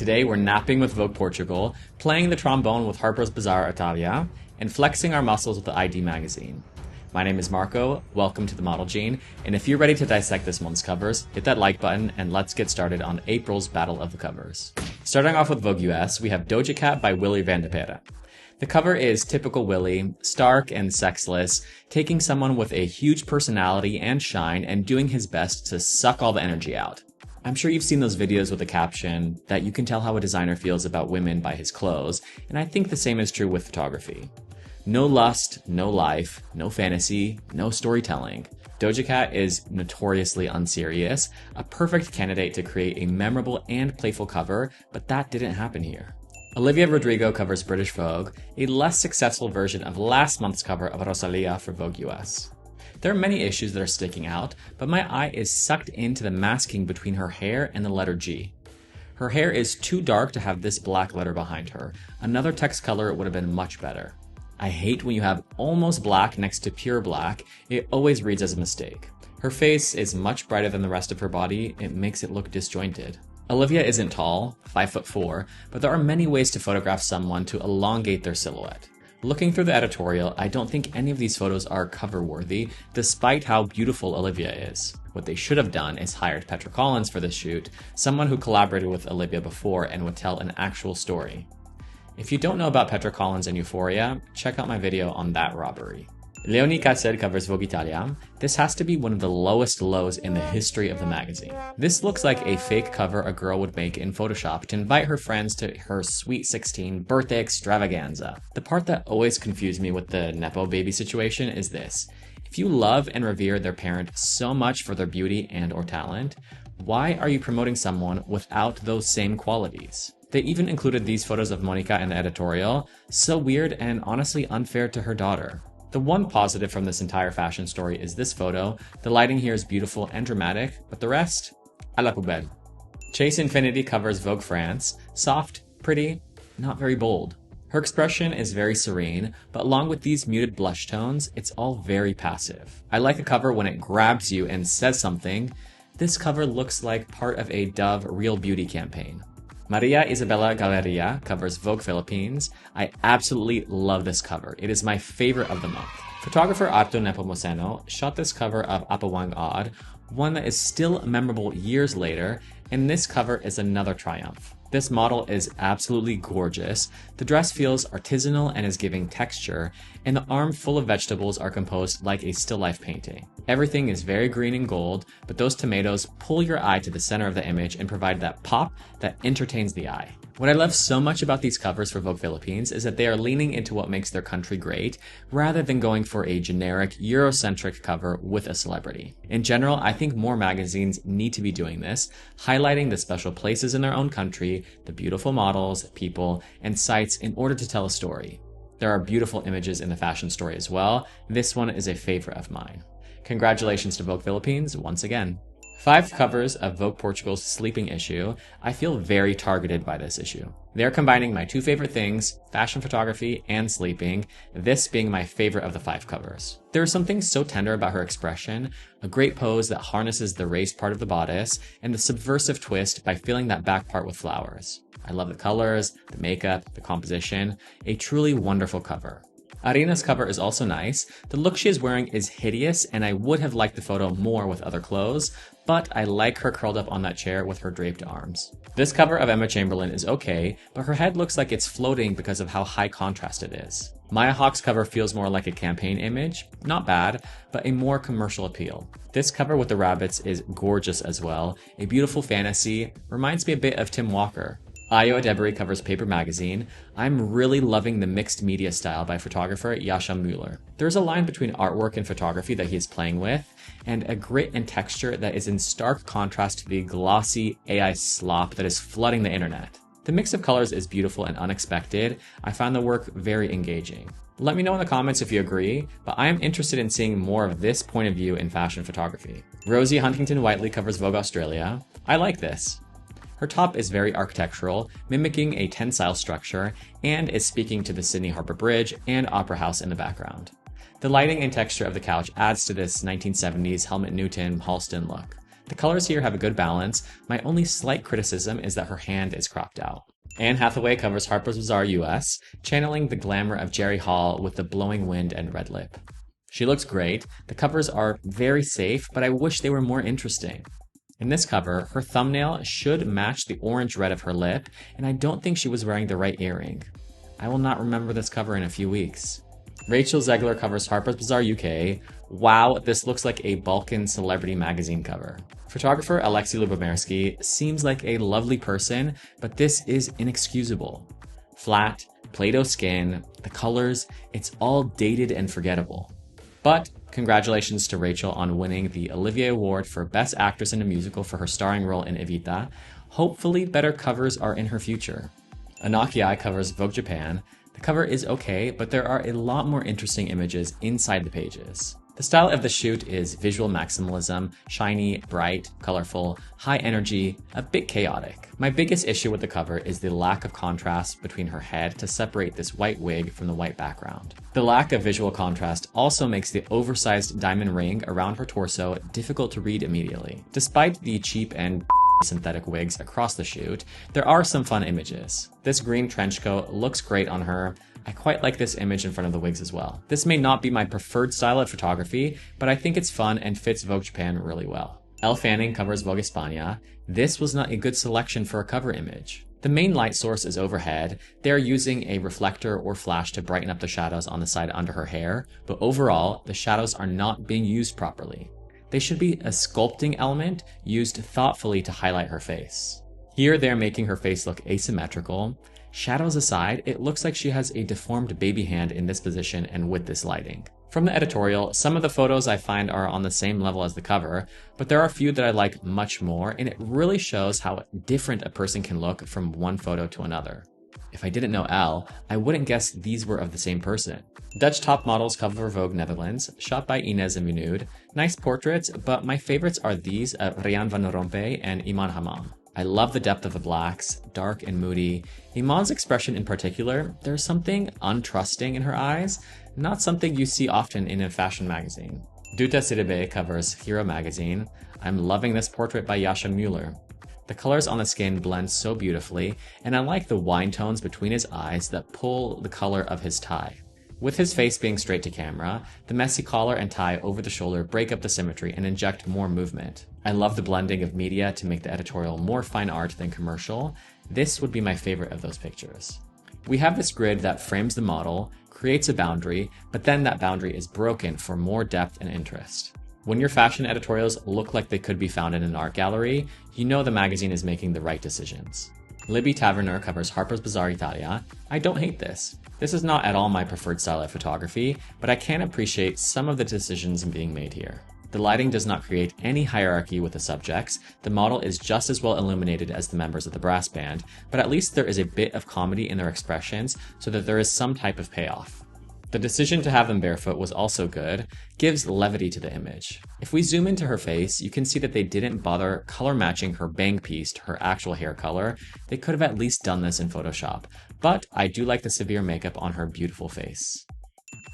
Today we're napping with Vogue Portugal, playing the trombone with HARPER'S BAZAAR ITALIA, and flexing our muscles with the ID magazine. My name is Marco, welcome to the Model Gene, and if you're ready to dissect this month's covers, hit that like button and let's get started on April's Battle of the Covers. Starting off with Vogue US, we have Doja Cat by Willy Vanderperre. The cover is typical Willy, stark and sexless, taking someone with a huge personality and shine and doing his best to suck all the energy out. I'm sure you've seen those videos with the caption that you can tell how a designer feels about women by his clothes, and I think the same is true with photography. No lust, no life, no fantasy, no storytelling. Doja Cat is notoriously unserious, a perfect candidate to create a memorable and playful cover, but that didn't happen here. Olivia Rodrigo covers British Vogue, a less successful version of last month's cover of Rosalia for Vogue US. There are many issues that are sticking out, but my eye is sucked into the masking between her hair and the letter G. Her hair is too dark to have this black letter behind her. Another text color would have been much better. I hate when you have almost black next to pure black. It always reads as a mistake. Her face is much brighter than the rest of her body. It makes it look disjointed. Olivia isn't tall, 5'4", but there are many ways to photograph someone to elongate their silhouette. Looking through the editorial, I don't think any of these photos are cover-worthy, despite how beautiful Olivia is. What they should have done is hired Petra Collins for this shoot, someone who collaborated with Olivia before and would tell an actual story. If you don't know about Petra Collins and Euphoria, check out my video on that robbery. Leonie Cassel covers Vogue Italia. This has to be one of the lowest lows in the history of the magazine. This looks like a fake cover a girl would make in Photoshop to invite her friends to her Sweet 16 birthday extravaganza. The part that always confused me with the Nepo baby situation is this. If you love and revere their parent so much for their beauty and or talent, why are you promoting someone without those same qualities? They even included these photos of Monica in the editorial. So weird and honestly unfair to her daughter. The one positive from this entire fashion story is this photo. The lighting here is beautiful and dramatic, but the rest, à la poubelle. Chase Infinity covers Vogue France. Soft, pretty, not very bold. Her expression is very serene, but along with these muted blush tones, it's all very passive. I like a cover when it grabs you and says something. This cover looks like part of a Dove Real Beauty campaign. Maria Isabella Galleria covers Vogue Philippines. I absolutely love this cover. It is my favorite of the month. Photographer Artu Nepomuceno shot this cover of Apawang Odd, one that is still memorable years later, and this cover is another triumph. This model is absolutely gorgeous. The dress feels artisanal and is giving texture, and the arm full of vegetables are composed like a still life painting. Everything is very green and gold, but those tomatoes pull your eye to the center of the image and provide that pop that entertains the eye. What I love so much about these covers for Vogue Philippines is that they are leaning into what makes their country great, rather than going for a generic, Eurocentric cover with a celebrity. In general, I think more magazines need to be doing this, highlighting the special places in their own country, the beautiful models, people, and sites in order to tell a story. There are beautiful images in the fashion story as well. This one is a favorite of mine. Congratulations to Vogue Philippines once again. 5 covers of Vogue Portugal's Sleeping issue. I feel very targeted by this issue. They're combining my 2 favorite things, fashion photography and sleeping, this being my favorite of the 5 covers. There is something so tender about her expression, a great pose that harnesses the raised part of the bodice, and the subversive twist by filling that back part with flowers. I love the colors, the makeup, the composition, a truly wonderful cover. Arina's cover is also nice. The look she is wearing is hideous, and I would have liked the photo more with other clothes, but I like her curled up on that chair with her draped arms. This cover of Emma Chamberlain is okay, but her head looks like it's floating because of how high contrast it is. Maya Hawke's cover feels more like a campaign image. Not bad, but a more commercial appeal. This cover with the rabbits is gorgeous as well. A beautiful fantasy, reminds me a bit of Tim Walker. Ayo Adebari covers Paper Magazine. I'm really loving the mixed media style by photographer Jaša Müller. There's a line between artwork and photography that he is playing with, and a grit and texture that is in stark contrast to the glossy AI slop that is flooding the internet. The mix of colors is beautiful and unexpected. I found the work very engaging. Let me know in the comments if you agree, but I am interested in seeing more of this point of view in fashion photography. Rosie Huntington Whiteley covers Vogue Australia. I like this. Her top is very architectural, mimicking a tensile structure, and is speaking to the Sydney Harbour Bridge and Opera House in the background. The lighting and texture of the couch adds to this 1970s Helmut Newton Halston look. The colors here have a good balance. My only slight criticism is that her hand is cropped out. Anne Hathaway covers Harper's Bazaar US, channeling the glamour of Jerry Hall with the blowing wind and red lip. She looks great. The covers are very safe, but I wish they were more interesting. In this cover, her thumbnail should match the orange red of her lip, and I don't think she was wearing the right earring. I will not remember this cover in a few weeks. Rachel Zegler covers Harper's Bazaar UK. Wow, this looks like a Balkan celebrity magazine cover. Photographer Alexei Lubomirski seems like a lovely person, but this is inexcusable. Flat, Play-Doh skin, the colors, it's all dated and forgettable. But congratulations to Rachel on winning the Olivier Award for Best Actress in a Musical for her starring role in Evita. Hopefully better covers are in her future. Anaki Ai covers Vogue Japan. The cover is okay, but there are a lot more interesting images inside the pages. The style of the shoot is visual maximalism, shiny, bright, colorful, high energy, a bit chaotic. My biggest issue with the cover is the lack of contrast between her head to separate this white wig from the white background. The lack of visual contrast also makes the oversized diamond ring around her torso difficult to read immediately. Despite the cheap and synthetic wigs across the shoot, there are some fun images. This green trench coat looks great on her. I quite like this image in front of the wigs as well. This may not be my preferred style of photography, but I think it's fun and fits Vogue Japan really well. Elle Fanning covers Vogue España. This was not a good selection for a cover image. The main light source is overhead. They are using a reflector or flash to brighten up the shadows on the side under her hair, but overall, the shadows are not being used properly. They should be a sculpting element used thoughtfully to highlight her face. Here they're making her face look asymmetrical. Shadows aside, it looks like she has a deformed baby hand in this position and with this lighting. From the editorial, some of the photos I find are on the same level as the cover, but there are a few that I like much more, and it really shows how different a person can look from one photo to another. If I didn't know Elle, I wouldn't guess these were of the same person. Dutch top models cover Vogue Netherlands, shot by Inez and Vinoodh. Nice portraits, but my favorites are these of Rian van Rompuy and Iman Hammam. I love the depth of the blacks, dark and moody. Iman's expression in particular, there's something untrusting in her eyes, not something you see often in a fashion magazine. Duta Sidibe covers Hero magazine. I'm loving this portrait by Jaša Müller. The colors on the skin blend so beautifully, and I like the wine tones between his eyes that pull the color of his tie. With his face being straight to camera, the messy collar and tie over the shoulder break up the symmetry and inject more movement. I love the blending of media to make the editorial more fine art than commercial. This would be my favorite of those pictures. We have this grid that frames the model, creates a boundary, but then that boundary is broken for more depth and interest. When your fashion editorials look like they could be found in an art gallery, you know the magazine is making the right decisions. Libby Taverner covers Harper's Bazaar Italia. I don't hate this. This is not at all my preferred style of photography, but I can appreciate some of the decisions being made here. The lighting does not create any hierarchy with the subjects. The model is just as well illuminated as the members of the brass band, but at least there is a bit of comedy in their expressions so that there is some type of payoff. The decision to have them barefoot was also good, gives levity to the image. If we zoom into her face, you can see that they didn't bother color matching her bang piece to her actual hair color. They could have at least done this in Photoshop, but I do like the severe makeup on her beautiful face.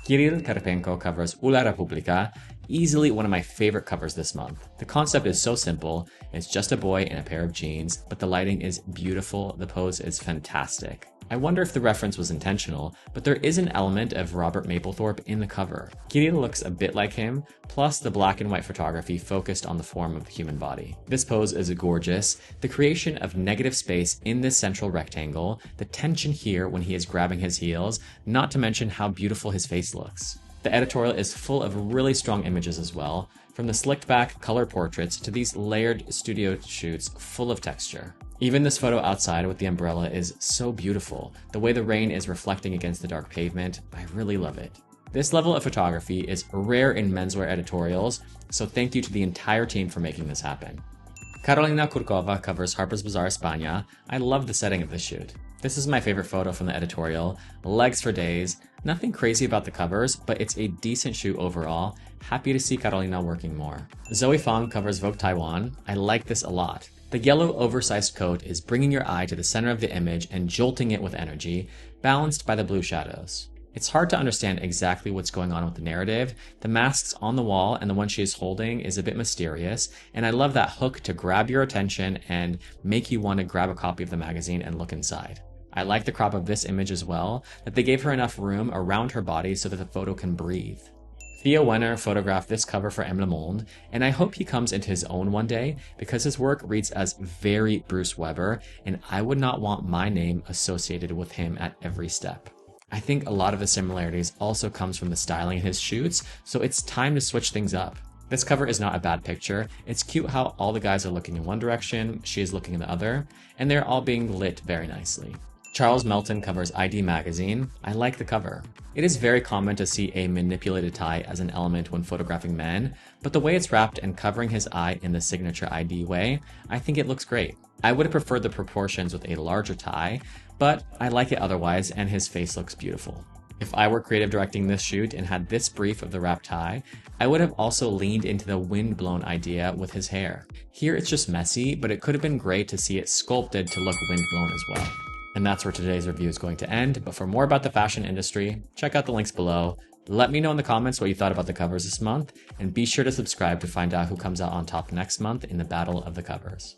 Kirill Karpenko covers Ula Republika, easily one of my favorite covers this month. The concept is so simple, it's just a boy in a pair of jeans, but the lighting is beautiful, the pose is fantastic. I wonder if the reference was intentional, but there is an element of Robert Mapplethorpe in the cover. Kirill looks a bit like him, plus the black and white photography focused on the form of the human body. This pose is gorgeous. The creation of negative space in this central rectangle, the tension here when he is grabbing his heels, not to mention how beautiful his face looks. The editorial is full of really strong images as well, from the slicked back color portraits to these layered studio shoots full of texture. Even this photo outside with the umbrella is so beautiful. The way the rain is reflecting against the dark pavement, I really love it. This level of photography is rare in menswear editorials, so thank you to the entire team for making this happen. Carolina Kurkova covers Harper's Bazaar España. I love the setting of this shoot. This is my favorite photo from the editorial. Legs for days. Nothing crazy about the covers, but it's a decent shoot overall. Happy to see Carolina working more. Zoe Fong covers Vogue Taiwan. I like this a lot. The yellow oversized coat is bringing your eye to the center of the image and jolting it with energy, balanced by the blue shadows. It's hard to understand exactly what's going on with the narrative. The masks on the wall and the one she is holding is a bit mysterious, and I love that hook to grab your attention and make you want to grab a copy of the magazine and look inside. I like the crop of this image as well, that they gave her enough room around her body so that the photo can breathe. Theo Wenner photographed this cover for M. Le Monde, and I hope he comes into his own one day because his work reads as very Bruce Weber, and I would not want my name associated with him at every step. I think a lot of the similarities also comes from the styling in his shoots, so it's time to switch things up. This cover is not a bad picture. It's cute how all the guys are looking in one direction, she is looking in the other, and they're all being lit very nicely. Charles Melton covers ID magazine. I like the cover. It is very common to see a manipulated tie as an element when photographing men, but the way it's wrapped and covering his eye in the signature ID way, I think it looks great. I would have preferred the proportions with a larger tie, but I like it otherwise and his face looks beautiful. If I were creative directing this shoot and had this brief of the wrapped tie, I would have also leaned into the wind-blown idea with his hair. Here it's just messy, but it could have been great to see it sculpted to look wind-blown as well. And that's where today's review is going to end, but for more about the fashion industry, check out the links below. Let me know in the comments what you thought about the covers this month, and be sure to subscribe to find out who comes out on top next month in the Battle of the Covers.